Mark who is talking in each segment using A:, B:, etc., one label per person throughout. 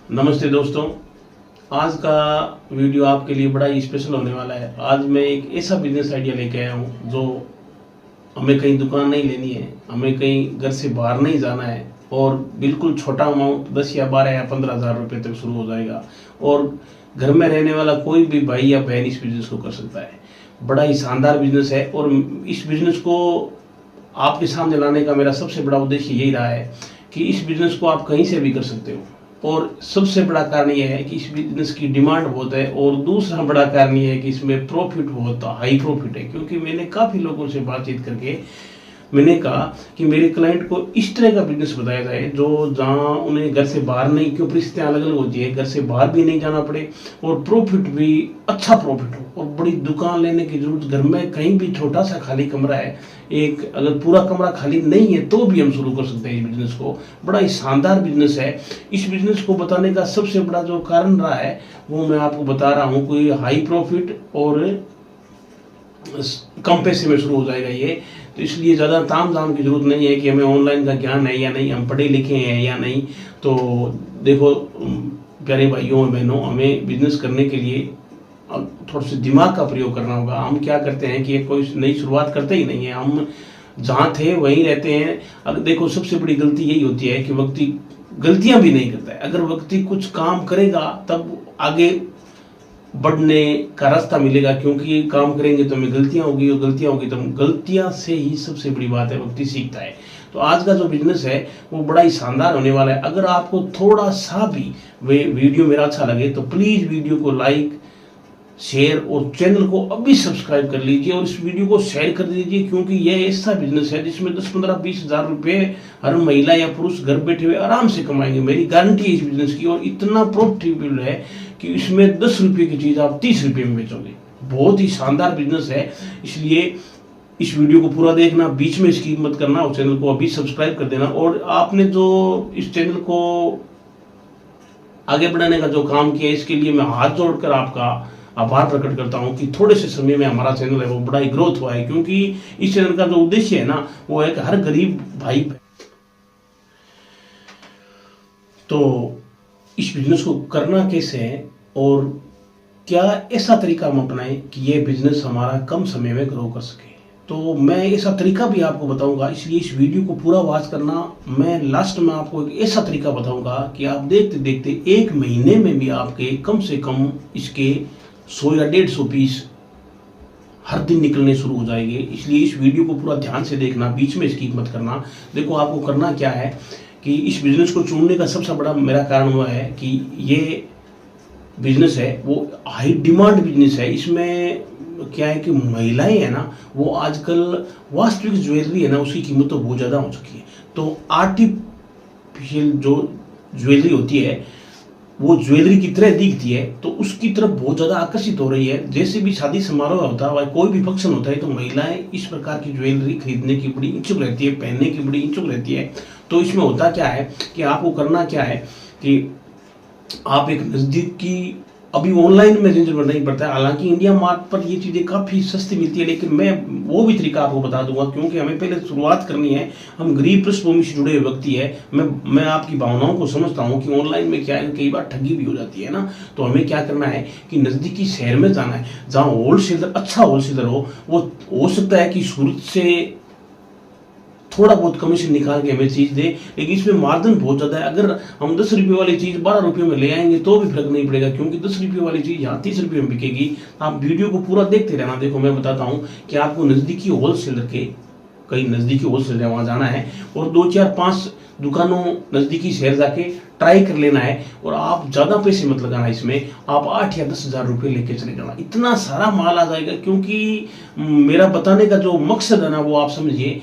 A: नमस्ते दोस्तों। आज का वीडियो आपके लिए बड़ा ही स्पेशल होने वाला है। आज मैं एक ऐसा बिजनेस आइडिया लेके आया हूँ जो हमें कहीं दुकान नहीं लेनी है, हमें कहीं घर से बाहर नहीं जाना है और बिल्कुल छोटा अमाउंट 10 या 12 या 15 हज़ार रुपये तक शुरू हो जाएगा और घर में रहने वाला कोई भी भाई या बहन इस बिजनेस को कर सकता है। बड़ा ही शानदार बिजनेस है और इस बिजनेस को आपके सामने लाने का मेरा सबसे बड़ा उद्देश्य यही रहा है कि इस बिजनेस को आप कहीं से भी कर सकते हो। और सबसे बड़ा कारण यह है कि इस बिजनेस की डिमांड बहुत है और दूसरा बड़ा कारण यह है कि इसमें प्रॉफिट बहुत हाई प्रॉफिट है। क्योंकि मैंने काफ़ी लोगों से बातचीत करके मैंने कहा कि मेरे क्लाइंट को इस तरह का बिजनेस बताया जाए जो जहाँ उन्हें घर से बाहर नहीं, क्यों परिस्थितियाँ अलग अलग होती है, घर से बाहर भी नहीं जाना पड़े और प्रॉफिट भी अच्छा प्रॉफिट हो और बड़ी दुकान लेने की जरूरत, घर में कहीं भी छोटा सा खाली कमरा है, एक अगर पूरा कमरा खाली नहीं है तो भी हम शुरू कर सकते हैं इस बिजनेस को। बड़ा ही शानदार बिजनेस है। इस बिजनेस को बताने का सबसे बड़ा जो कारण रहा है वो मैं आपको बता रहा हूँ। कोई हाई प्रॉफिट और कम पैसे में शुरू हो जाएगा ये, तो इसलिए ज़्यादा ताम झाम की जरूरत नहीं है कि हमें ऑनलाइन का ज्ञान है या नहीं, हम पढ़े लिखे हैं या नहीं। तो देखो प्यारे भाइयों और बहनों, हमें बिजनेस करने के लिए थोड़ा सा दिमाग का प्रयोग करना होगा। हम क्या करते हैं कि कोई नई शुरुआत करते ही नहीं है, हम जहाँ थे वहीं रहते हैं। अब देखो सबसे बड़ी गलती यही होती है कि व्यक्ति गलतियाँ भी नहीं करता है। अगर व्यक्ति कुछ काम करेगा तब आगे बढ़ने का रास्ता मिलेगा, क्योंकि काम करेंगे तो हमें गलतियां होगी और गलतियां होगी तो गलतियां से ही सबसे बड़ी बात है व्यक्ति सीखता है। तो आज का जो बिजनेस है वो बड़ा ही शानदार होने वाला है। अगर आपको थोड़ा सा भी वीडियो मेरा अच्छा लगे तो प्लीज़ वीडियो को लाइक शेयर और चैनल को अभी सब्सक्राइब कर लीजिए और इस वीडियो को शेयर कर दीजिए, क्योंकि यह ऐसा बिजनेस है जिसमें 10-15-20 हज़ार रुपये हर महिला या पुरुष घर बैठे हुए आराम से कमाएंगे। मेरी गारंटी है इस बिजनेस की। और इतना प्रॉफिटेबल है कि इसमें 10 रुपये की चीज़ आप 30 रुपये में बेचोगे। बहुत ही शानदार बिजनेस है। इसलिए इस वीडियो को पूरा देखना, बीच में स्किप मत करना और चैनल को अभी सब्सक्राइब कर देना। और आपने जो इस चैनल को आगे बढ़ाने का जो काम किया इसके लिए मैं हाथ जोड़कर आपका आभार प्रकट करता हूं कि थोड़े से समय में हमारा चैनल है वो बड़ा ही ग्रोथ हुआ है। क्योंकि इस चैनल का जो उद्देश्य है ना वो है कि हर गरीब भाई, तो इस बिजनेस को करना कैसे है और क्या ऐसा तरीका हम अपनाएं कि ये बिजनेस हमारा कम समय में ग्रो कर सके, तो मैं ऐसा तरीका भी आपको बताऊंगा। इसलिए इस वीडियो को पूरा वॉच करना। मैं लास्ट में आपको एक ऐसा तरीका बताऊंगा कि आप देखते देखते 1 महीने में भी आपके कम से कम इसके 100 या 150 पीस हर दिन निकलने शुरू हो जाएंगे। इसलिए इस वीडियो को पूरा ध्यान से देखना, बीच में स्किप मत करना। देखो आपको करना क्या है कि इस बिजनेस को चुनने का सबसे बड़ा मेरा कारण हुआ है कि ये बिजनेस है वो हाई डिमांड बिजनेस है। इसमें क्या है कि महिलाएं है ना वो आजकल वास्तविक ज्वेलरी है ना उसकी कीमत तो बहुत ज़्यादा हो चुकी है। तो आर्टिफिशियल जो ज्वेलरी होती है वो ज्वेलरी की तरह दिखती है तो उसकी तरफ बहुत ज़्यादा आकर्षित हो रही है। जैसे भी शादी समारोह होता है, कोई भी फंक्शन होता है, तो महिलाएं इस प्रकार की ज्वेलरी खरीदने की बड़ी इच्छुक रहती है, पहनने की बड़ी इच्छुक रहती है। तो इसमें होता क्या है कि आपको करना क्या है कि आप एक नज़दीक की, अभी ऑनलाइन में झंझट नहीं पड़ता है। हालांकि इंडिया मार्ट पर ये चीज़ें काफ़ी सस्ती मिलती है, लेकिन मैं वो भी तरीका आपको बता दूंगा, क्योंकि हमें पहले शुरुआत करनी है। हम गरीब पृष्ठभूमि से जुड़े हुए व्यक्ति है। मैं आपकी भावनाओं को समझता हूँ कि ऑनलाइन में क्या है कई बार ठगी भी हो जाती है ना। तो हमें क्या करना है कि नज़दीकी शहर में जाना है जहाँ होलसेलर, अच्छा होलसेलर हो। वो हो सकता है कि सूरत से थोड़ा बहुत कमीशन निकाल के हमें चीज़ दे, लेकिन इसमें मार्जिन बहुत ज़्यादा है। अगर हम 10 रुपये वाली चीज़ 12 रुपये में ले आएंगे तो भी फर्क नहीं पड़ेगा, क्योंकि 10 रुपये वाली चीज़ यहाँ 30 रुपये में बिकेगी। आप वीडियो को पूरा देखते रहना। देखो मैं बताता हूँ कि आपको नज़दीकी होलसेलर के, कई नज़दीकी होलसेलर वहाँ जाना है और 2, 4, 5 दुकानों नज़दीकी शहर जाके ट्राई कर लेना है। और आप ज़्यादा पैसे मत लगाना इसमें, आप 8 या 10 हज़ार रुपये लेके चले जाना। इतना सारा माल आ जाएगा, क्योंकि मेरा बताने का जो मकसद है ना वो आप समझिए।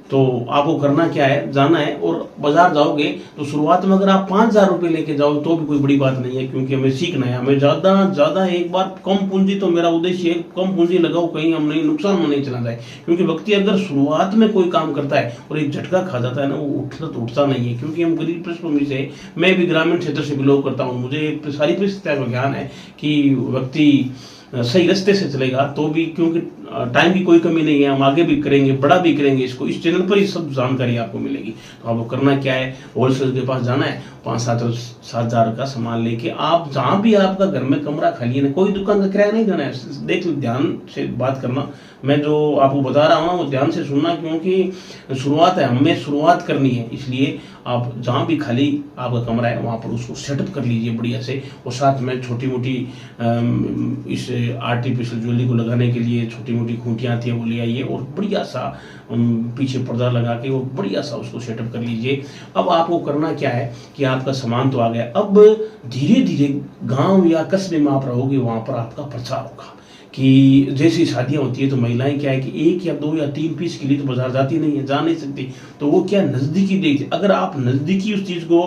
A: तो आपको करना क्या है, जाना है और बाजार जाओगे तो शुरुआत में अगर आप 5,000 रुपये लेके जाओ तो भी कोई बड़ी बात नहीं है, क्योंकि हमें सीखना है। हमें ज़्यादा एक बार कम पूंजी, तो मेरा उद्देश्य है कम पूंजी लगाओ, कहीं हम नहीं नुकसान में नहीं चला जाए। क्योंकि व्यक्ति अगर शुरुआत में कोई काम करता है और एक झटका खा जाता है ना, वो उठता नहीं है। क्योंकि हम गरीब पृष्ठभूमि से, मैं भी ग्रामीण क्षेत्र से बिलोंग करता हूँ, मुझे सारी परिस्थितियों का ज्ञान है कि व्यक्ति सही रास्ते से चलेगा तो भी, क्योंकि टाइम की कोई कमी नहीं है, हम आगे भी करेंगे, बड़ा भी करेंगे इसको, इस चैनल पर ही सब जानकारी आपको मिलेगी। तो आपको करना क्या है, होलसेल के पास जाना है, 5-7 हज़ार का सामान लेके आप जहाँ भी आपका घर में कमरा खाली है ना, कोई दुकान का किराया नहीं देना है। देख ध्यान से बात करना, मैं जो आपको बता रहा हूँ ना वो ध्यान से सुनना, क्योंकि शुरुआत है, हमें शुरुआत करनी है। इसलिए आप जहाँ भी खाली आपका कमरा है वहाँ पर उसको सेटअप कर लीजिए बढ़िया से, और साथ में छोटी मोटी इस आर्टिफिशियल ज्वेलरी को लगाने के लिए छोटी मोटी खूंटियाँ आती हैं वो ले आइए, और बढ़िया सा पीछे पर्दा लगा के और बढ़िया सा उसको सेटअप कर लीजिए। अब आपको करना क्या है कि आपका सामान तो आ गया, अब धीरे धीरे गांव या कस्बे में आप रहोगे वहाँ पर आपका प्रचार होगा। कि जैसी शादियां होती है तो महिलाएं क्या है कि 1 या 2 या 3 पीस के लिए तो बाजार जाती नहीं है, जा नहीं सकती, तो वो क्या नज़दीकी देखती, अगर आप नज़दीकी उस चीज़ को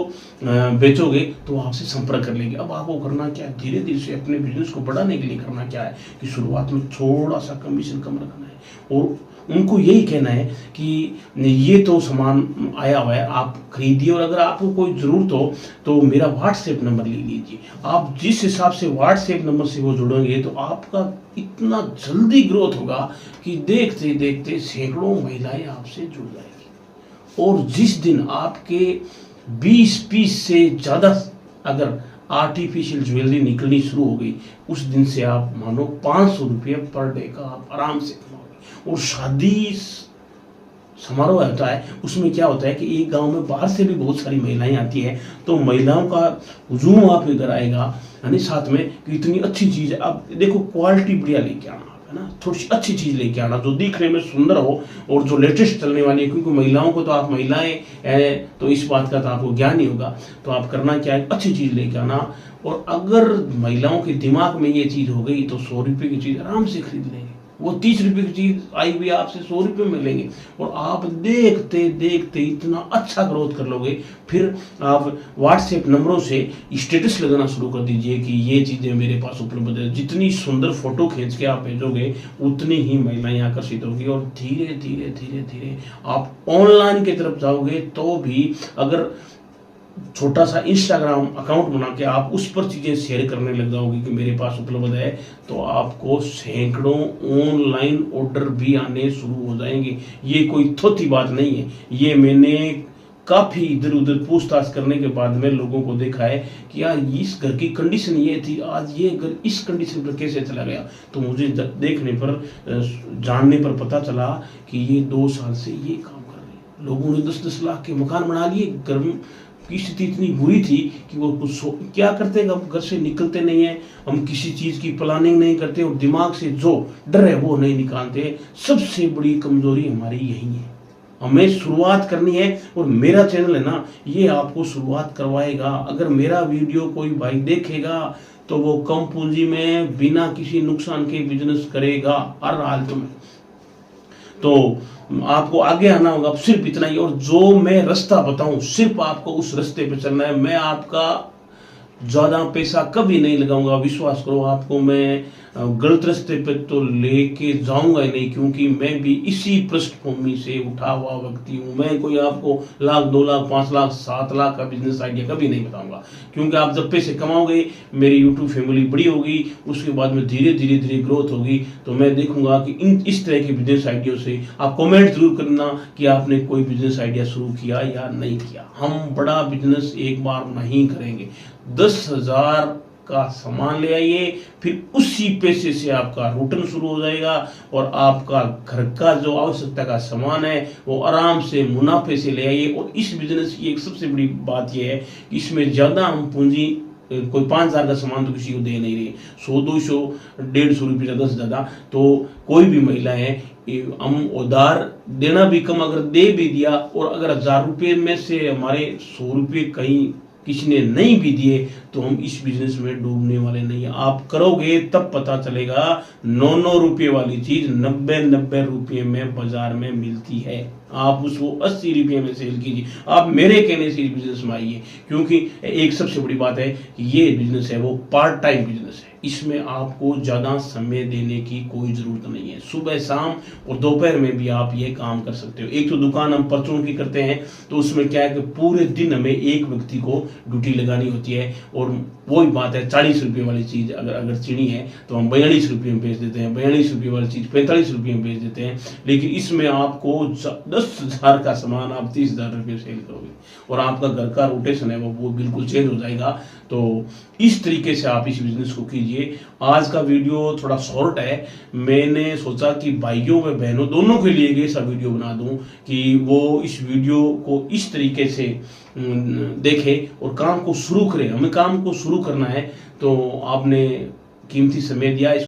A: बेचोगे तो आपसे संपर्क कर लेंगे। अब आपको करना क्या है, धीरे धीरे से अपने बिजनेस को बढ़ाने के लिए करना क्या है कि शुरुआत में थोड़ा सा कमीशन कम रखना है, और उनको यही कहना है कि ये तो सामान आया हुआ है, आप खरीदिए, और अगर आपको कोई ज़रूरत हो तो मेरा व्हाट्सएप नंबर ले लीजिए। आप जिस हिसाब से व्हाट्सएप नंबर से वो जुड़ेंगे तो आपका इतना जल्दी ग्रोथ होगा कि देखते देखते सैकड़ों महिलाएं आपसे जुड़ जाएगी। और जिस दिन आपके 20 पीस से ज़्यादा अगर आर्टिफिशियल ज्वेलरी निकलनी शुरू हो गई, उस दिन से आप मानो 500 रुपये पर डे का आप आराम से कमाओगे। और शादी समारोह होता है, उसमें क्या होता है कि एक गांव में बाहर से भी बहुत सारी महिलाएं आती है, तो महिलाओं का हुजूम आप इधर आएगा, यानी साथ में कि इतनी अच्छी चीज़ है। अब देखो क्वालिटी बढ़िया लेके आना है ना, थोड़ी सी अच्छी चीज़ लेके आना जो दिखने में सुंदर हो और जो लेटेस्ट चलने वाली है, क्योंकि महिलाओं को तो आप महिलाएं हैं तो इस बात का तो आपको ज्ञान ही होगा। तो आप करना क्या है, अच्छी चीज़ लेके आना, और अगर महिलाओं के दिमाग में ये चीज़ हो गई तो 100 रुपये की चीज़ आराम से खरीद लेंगे, वो 30 रुपये की चीज़ आई हुई आपसे 100 रुपये में लेंगे, और आप देखते देखते इतना अच्छा ग्रोथ कर लोगे। फिर आप व्हाट्सएप नंबरों से स्टेटस लगाना शुरू कर दीजिए कि ये चीज़ें मेरे पास उपलब्ध है। जितनी सुंदर फोटो खींच के आप भेजोगे उतनी ही महिलाएं आकर्षित होगी, और धीरे धीरे धीरे धीरे आप ऑनलाइन की तरफ जाओगे। तो भी अगर छोटा सा इंस्टाग्राम अकाउंट बना के आप उस पर चीज़ें शेयर करने लग जाओगे कि मेरे पास उपलब्ध है, तो आपको सैकड़ों ऑनलाइन ऑर्डर भी आने शुरू हो जाएंगे। ये कोई थोथी बात नहीं है, ये मैंने काफ़ी इधर उधर पूछताछ करने के बाद में लोगों को देखा है कि यार इस घर की कंडीशन ये थी, आज ये घर इस कंडीशन पर कैसे चला गया। तो मुझे देखने पर जानने पर पता चला कि ये 2 साल से ये काम कर रहे हैं। लोगों ने 10-10 लाख के मकान बना लिए, घर की स्थिति इतनी बुरी थी कि वो कुछ क्या करते हैं, हम घर से निकलते नहीं है, हम किसी चीज़ की प्लानिंग नहीं करते, और दिमाग से जो डर है वो नहीं निकालते। सबसे बड़ी कमजोरी हमारी यही है। हमें शुरुआत करनी है, और मेरा चैनल है ना, ये आपको शुरुआत करवाएगा। अगर मेरा वीडियो कोई भाई देखेगा तो वो कम पूंजी में बिना किसी नुकसान के बिजनेस करेगा हर हालत में। तो आपको आगे आना होगा, सिर्फ इतना ही। और जो मैं रास्ता बताऊं सिर्फ आपको उस रास्ते पे चलना है। मैं आपका ज़्यादा पैसा कभी नहीं लगाऊंगा, विश्वास करो। आपको मैं गलत रास्ते पे तो लेके जाऊंगा ही नहीं, क्योंकि मैं भी इसी पृष्ठभूमि से उठा हुआ व्यक्ति हूँ। मैं कोई आपको 1 लाख 2 लाख 5 लाख 7 लाख का बिजनेस आइडिया कभी नहीं बताऊंगा, क्योंकि आप जब पैसे कमाओगे, मेरी यूट्यूब फैमिली बड़ी होगी, उसके बाद में धीरे धीरे धीरे ग्रोथ होगी, तो मैं देखूंगा कि इस तरह के बिजनेस आइडिया से आप कमेंट जरूर करना कि आपने कोई बिजनेस आइडिया शुरू किया या नहीं किया। हम बड़ा बिजनेस एक बार नहीं करेंगे। 10,000 का सामान ले आइए, फिर उसी पैसे से आपका रिटर्न शुरू हो जाएगा, और आपका घर का जो आवश्यकता का सामान है वो आराम से मुनाफे से ले आइए। और इस बिजनेस की एक सबसे बड़ी बात यह है कि इसमें ज़्यादा हम पूंजी, कोई 5,000 का सामान तो किसी को दे नहीं रही, 100-200 150 रुपये ज़्यादा से ज़्यादा। तो कोई भी महिला है, हम उधार देना भी कम, अगर दे भी दिया, और अगर 1,000 रुपये में से हमारे 100 रुपये कहीं किसी ने नहीं भी दिए, तो हम इस बिजनेस में डूबने वाले नहीं है। आप करोगे तब पता चलेगा 9-9 रुपये वाली चीज 90-90 रुपये में बाजार में मिलती है। आप उसको 80 रुपये में सेल कीजिए। आप मेरे कहने से इस बिजनेस में आइए, क्योंकि एक सबसे बड़ी बात है कि ये बिजनेस है वो पार्ट टाइम बिजनेस है। इसमें आपको ज़्यादा समय देने की कोई ज़रूरत नहीं है। सुबह शाम और दोपहर में भी आप ये काम कर सकते हो। एक तो दुकान हम परचून की करते हैं, तो उसमें क्या है कि पूरे दिन हमें एक व्यक्ति को ड्यूटी लगानी होती है, और वही बात है 40 रुपये वाली चीज़ अगर चीनी है तो हम 42 रुपये में बेच देते हैं, 42 रुपये वाली चीज़ 45 रुपये में बेच देते हैं। लेकिन इसमें आपको 10,000 का सामान आप 30,000 रुपये सेल करोगे, और आपका घर का रोटेशन है वो बिल्कुल चेंज हो जाएगा। तो इस तरीके से आप इस बिजनेस को कीजिए। आज का वीडियो थोड़ा शॉर्ट है, मैंने सोचा कि भाइयों व बहनों दोनों के लिए ऐसा वीडियो बना दूं कि वो इस वीडियो को इस तरीके से देखें और काम को शुरू करें। हमें काम को शुरू करना है, तो आपने कीमती समय दिया।